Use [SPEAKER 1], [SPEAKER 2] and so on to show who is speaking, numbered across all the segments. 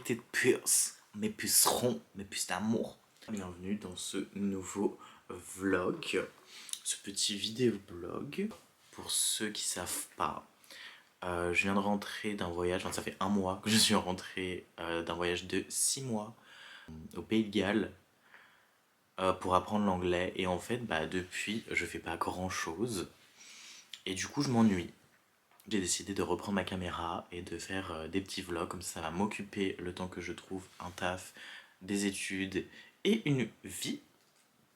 [SPEAKER 1] petites puces, mes pucerons, mes puces d'amour. Bienvenue dans ce nouveau vlog, ce petit vidéo-blog. Pour ceux qui savent pas, je viens de rentrer d'un voyage, enfin, ça fait un mois que je suis rentré d'un voyage de 6 mois au Pays de Galles pour apprendre l'anglais. Et en fait, depuis, je fais pas grand-chose. Et du coup, je m'ennuie. J'ai décidé de reprendre ma caméra et de faire des petits vlogs, comme ça va m'occuper le temps que je trouve un taf, des études et une vie,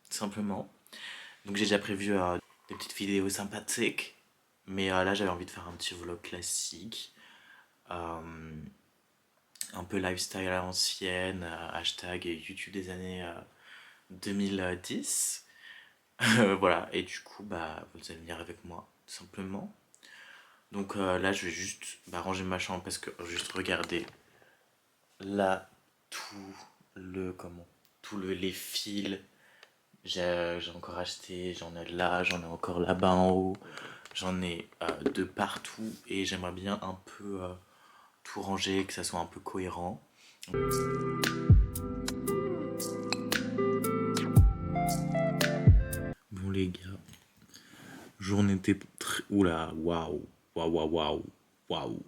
[SPEAKER 1] simplement. Donc j'ai déjà prévu des petites vidéos sympathiques, mais là j'avais envie de faire un petit vlog classique, euh, un peu lifestyle à l'ancienne, hashtag YouTube des années 2010. Voilà, et du coup, vous allez venir avec moi, tout simplement. Donc là, je vais juste ranger ma chambre parce que juste regarder là tout les fils. J'ai encore acheté, j'en ai là, j'en ai encore là-bas en haut, j'en ai de partout et j'aimerais bien un peu tout ranger, que ça soit un peu cohérent. Bon les gars, journée était oula, waouh, waouh, waouh, waouh, waouh.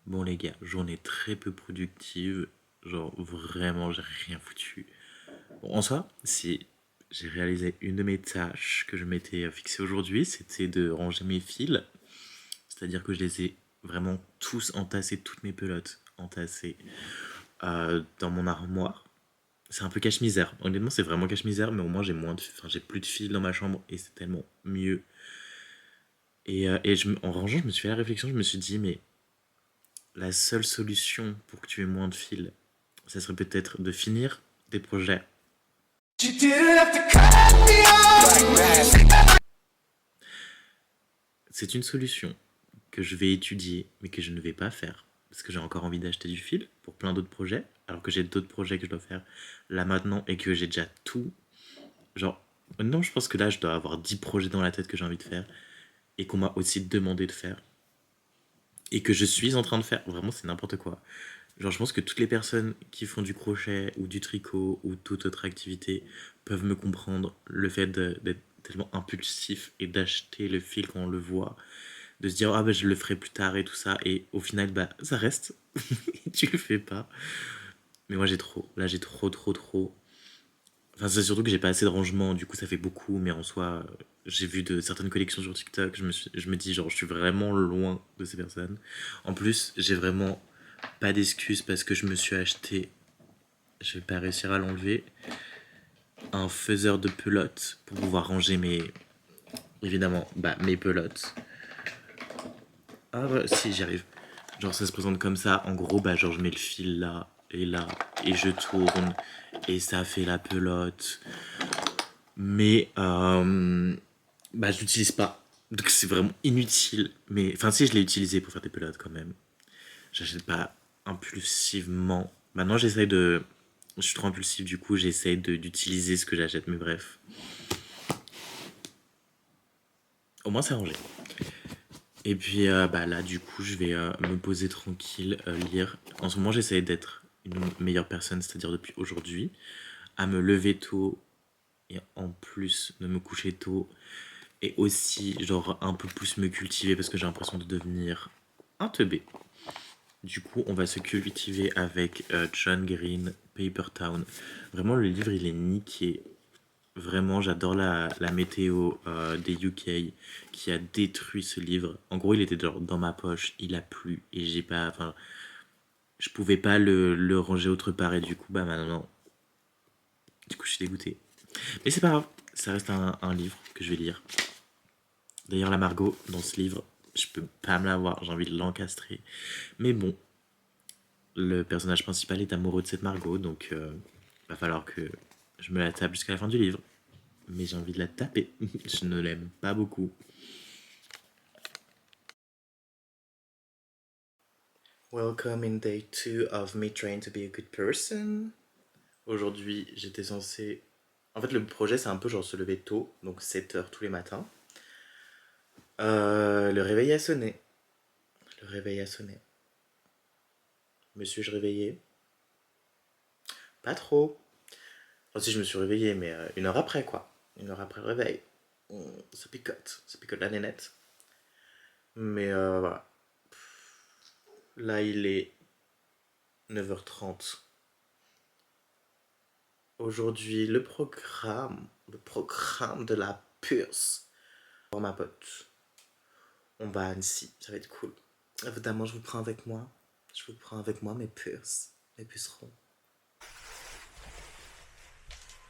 [SPEAKER 1] Bon les gars, journée très peu productive, genre vraiment j'ai rien foutu. Bon, en soi, si j'ai réalisé une de mes tâches que je m'étais fixée aujourd'hui, c'était de ranger mes fils, c'est-à-dire que je les ai vraiment tous entassés, toutes mes pelotes entassées dans mon armoire. C'est un peu cache-misère, honnêtement c'est vraiment cache-misère, mais au moins j'ai plus de fils dans ma chambre et c'est tellement mieux. En rangeant, je me suis fait la réflexion, je me suis dit, mais la seule solution pour que tu aies moins de fils, ça serait peut-être de finir des projets. C'est une solution que je vais étudier, mais que je ne vais pas faire. Parce que j'ai encore envie d'acheter du fil pour plein d'autres projets, alors que j'ai d'autres projets que je dois faire là maintenant et que j'ai déjà tout. Genre, non, je pense que là, je dois avoir 10 projets dans la tête que j'ai envie de faire et qu'on m'a aussi demandé de faire et que je suis en train de faire. Vraiment, c'est n'importe quoi. Genre, je pense que toutes les personnes qui font du crochet ou du tricot ou toute autre activité peuvent me comprendre le fait d'être tellement impulsif et d'acheter le fil quand on le voit, de se dire ah je le ferai plus tard et tout ça, et au final ça reste et tu le fais pas. Mais moi j'ai trop. Enfin, c'est surtout que j'ai pas assez de rangement, du coup ça fait beaucoup, mais en soi, j'ai vu de certaines collections sur TikTok, je me dis genre je suis vraiment loin de ces personnes. En plus, j'ai vraiment pas d'excuses parce que je me suis acheté, je vais pas réussir à l'enlever, un faiseur de pelotes pour pouvoir ranger évidemment, mes pelotes. Ah ouais, si j'y arrive. Genre ça se présente comme ça, en gros, genre je mets le fil là, et je tourne, et ça fait la pelote. Mais je l'utilise pas. Donc c'est vraiment inutile. Mais enfin si, je l'ai utilisé pour faire des pelotes quand même. J'achète pas impulsivement. Maintenant j'essaye de... Je suis trop impulsif, du coup j'essaye d'utiliser ce que j'achète, mais bref. Au moins c'est rangé. Et puis là du coup je vais me poser tranquille, lire. En ce moment j'essaye d'être une meilleure personne, c'est-à-dire depuis aujourd'hui, à me lever tôt et en plus de me coucher tôt, et aussi genre un peu plus me cultiver parce que j'ai l'impression de devenir un teubé. Du coup on va se cultiver avec John Green, Paper Town. Vraiment le livre il est niqué. Vraiment, j'adore la météo des UK qui a détruit ce livre. En gros, il était genre dans ma poche, il a plu et j'ai pas. Enfin, je pouvais pas le ranger autre part et du coup, maintenant. Du coup, je suis dégoûté. Mais c'est pas grave, ça reste un livre que je vais lire. D'ailleurs, la Margot, dans ce livre, je peux pas me l'avoir, j'ai envie de l'encastrer. Mais bon, le personnage principal est amoureux de cette Margot, donc va falloir que je me la tape jusqu'à la fin du livre. Mais j'ai envie de la taper. Je ne l'aime pas beaucoup. Welcome in day 2 of me trying to be a good person. Aujourd'hui, j'étais censé... En fait, le projet, c'est un peu genre se lever tôt, donc 7 heures tous les matins. Le réveil a sonné. Le réveil a sonné. Me suis-je réveillé? Pas trop. Aussi, je me suis réveillé, mais 1 heure après, quoi. 1 heure après le réveil. Ça picote la nénette. Mais voilà. Là, il est 9h30. Aujourd'hui, le programme de la puce. Pour ma pote. On va à Annecy, ça va être cool. Évidemment, je vous prends avec moi. Je vous prends avec moi, mes puces. Mes pucerons.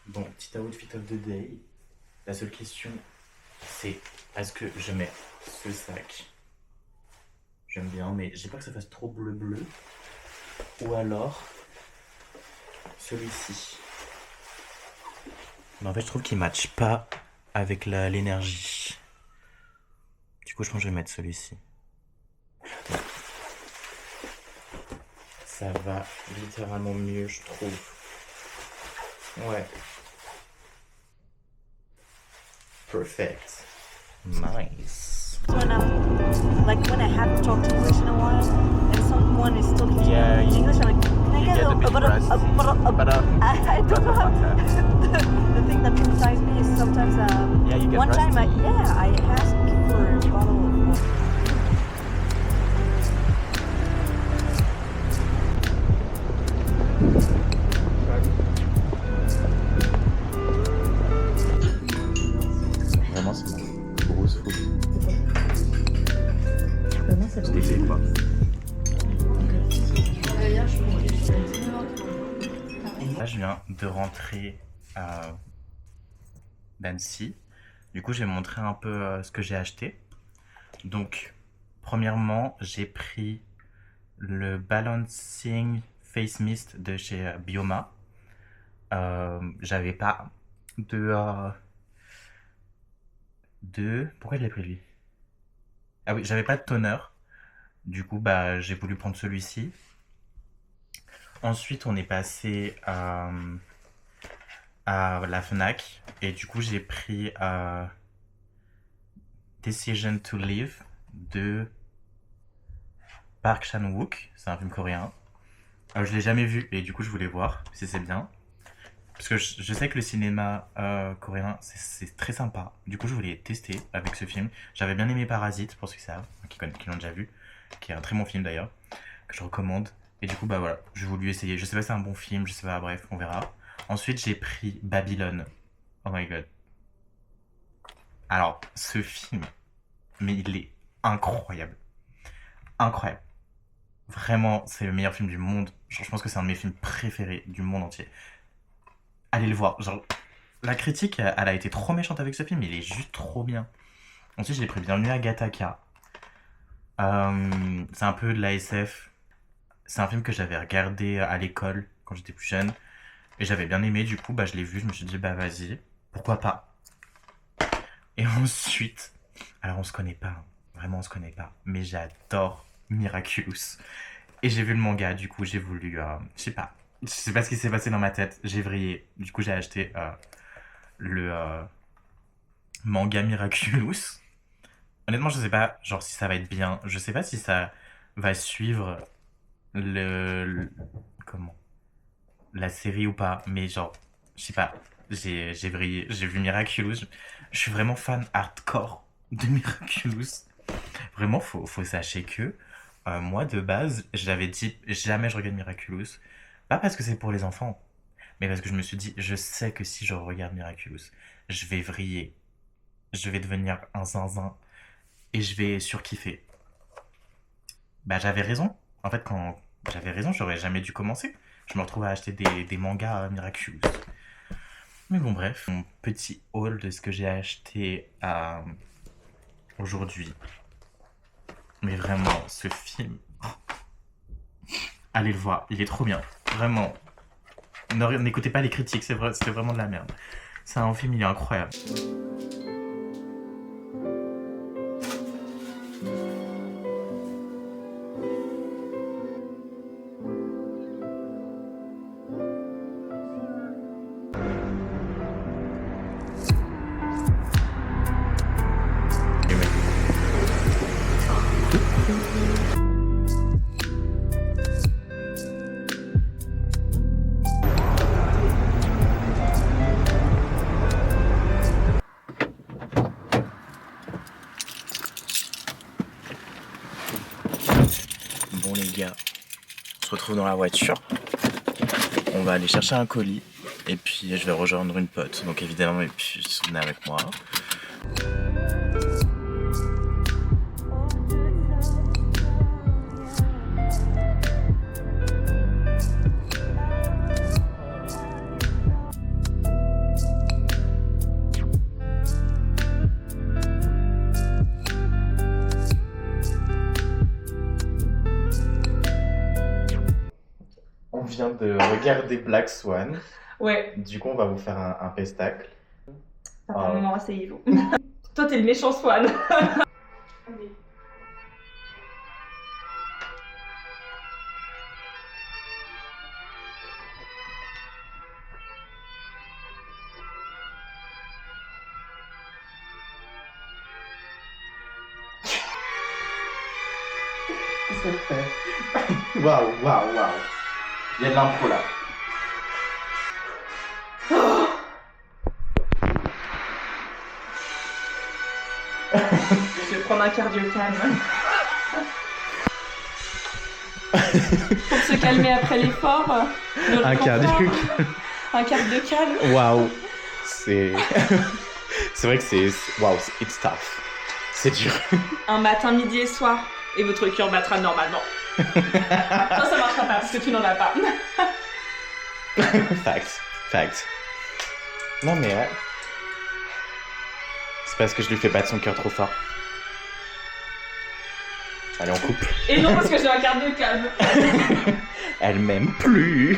[SPEAKER 1] Bon, petit outfit of the day. La seule question, c'est est-ce que je mets ce sac? J'aime bien, mais j'ai peur que ça fasse trop bleu-bleu. Ou alors, celui-ci. Mais en fait, je trouve qu'il matche pas avec l'énergie. Du coup, je pense que je vais mettre celui-ci. Ouais. Ça va littéralement mieux, je trouve. Ouais. Perfect. Nice.
[SPEAKER 2] When when I haven't talked English in a while, and someone is talking to me in English, I'm like, can I get a I don't know how. The thing that sometimes me is sometimes
[SPEAKER 1] you get
[SPEAKER 2] one
[SPEAKER 1] rusty.
[SPEAKER 2] time I asked for a bottle of water.
[SPEAKER 1] Vraiment, c'est ma grosse folie.
[SPEAKER 2] Comment ça
[SPEAKER 1] Je t'ai fait quoi? Là, je viens de rentrer d'Annecy. Du coup, je vais montrer un peu ce que j'ai acheté. Donc, premièrement, j'ai pris le Balancing Face Mist de chez Bioma. J'avais pas Pourquoi je l'ai pris lui? Ah oui, j'avais pas de toner. Du coup, bah, j'ai voulu prendre celui-ci. Ensuite, on est passé à la Fnac. Et du coup, j'ai pris Decision to Live de Park Chan-wook. C'est un film coréen. Je l'ai jamais vu et du coup, je voulais voir si c'est bien. Parce que je sais que le cinéma coréen, c'est très sympa. Du coup, je voulais tester avec ce film. J'avais bien aimé Parasite, pour ceux qui savent, qui l'ont déjà vu. Qui est un très bon film d'ailleurs, que je recommande. Et du coup, bah voilà, j'ai voulu essayer. Je sais pas si c'est un bon film, je sais pas, bref, on verra. Ensuite, j'ai pris Babylone. Oh my god. Alors, ce film, mais il est incroyable. Incroyable. Vraiment, c'est le meilleur film du monde. Genre, je pense que c'est un de mes films préférés du monde entier. Allez le voir. Genre, la critique, elle a été trop méchante avec ce film, il est juste trop bien. Ensuite, j'ai pris Bienvenue à Gattaca. C'est un peu de la SF. C'est un film que j'avais regardé à l'école quand j'étais plus jeune. Et j'avais bien aimé, du coup, bah, je l'ai vu, je me suis dit, bah vas-y, pourquoi pas. Et ensuite, alors on se connaît pas, hein. Vraiment on se connaît pas, mais j'adore Miraculous. Et j'ai vu le manga, du coup j'ai voulu, je sais pas ce qui s'est passé dans ma tête, j'ai vrillé. Du coup j'ai acheté le manga Miraculous. Honnêtement, je sais pas, genre si ça va être bien. Je sais pas si ça va suivre comment la série ou pas. Mais genre, je sais pas. J'ai vrillé. J'ai vu Miraculous. Je suis vraiment fan hardcore de Miraculous. Vraiment, faut sachez que moi de base, j'avais dit jamais je regarde Miraculous. Pas parce que c'est pour les enfants, mais parce que je me suis dit, je sais que si je regarde Miraculous, je vais vriller. Je vais devenir un zinzin. Et je vais surkiffer. Bah j'avais raison. En fait, quand j'avais raison, j'aurais jamais dû commencer. Je me retrouve à acheter des mangas Miraculous. Mais bon, bref. Mon petit haul de ce que j'ai acheté aujourd'hui. Mais vraiment, ce film... Allez le voir, il est trop bien. Vraiment. N'écoutez pas les critiques, c'était vraiment de la merde. C'est un film, il est incroyable. se retrouve dans la voiture. On va aller chercher un colis. Et puis je vais rejoindre une pote. Donc évidemment mes puces sont avec moi. On vient de regarder Black Swan.
[SPEAKER 3] Ouais.
[SPEAKER 1] Du coup, on va vous faire un pestacle.
[SPEAKER 3] Attends, maman, asseyez-vous. Toi, t'es le méchant Swan.
[SPEAKER 1] Qu'est-ce qu'elle fait? Waouh. Il y a de l'impro là.
[SPEAKER 3] Je vais prendre un cardio calme. Pour se calmer après l'effort.
[SPEAKER 1] Un cardio.
[SPEAKER 3] Un cardio calme.
[SPEAKER 1] Waouh. C'est vrai que c'est. Waouh, it's tough. C'est dur.
[SPEAKER 3] Un matin, midi et soir. Et votre cœur battra normalement. Toi, ça marchera pas parce que tu n'en as pas.
[SPEAKER 1] Fact. Non mais ouais. C'est parce que je lui fais battre son cœur trop fort. Allez, on coupe.
[SPEAKER 3] Et non, parce que j'ai un cardio calme.
[SPEAKER 1] Elle m'aime plus.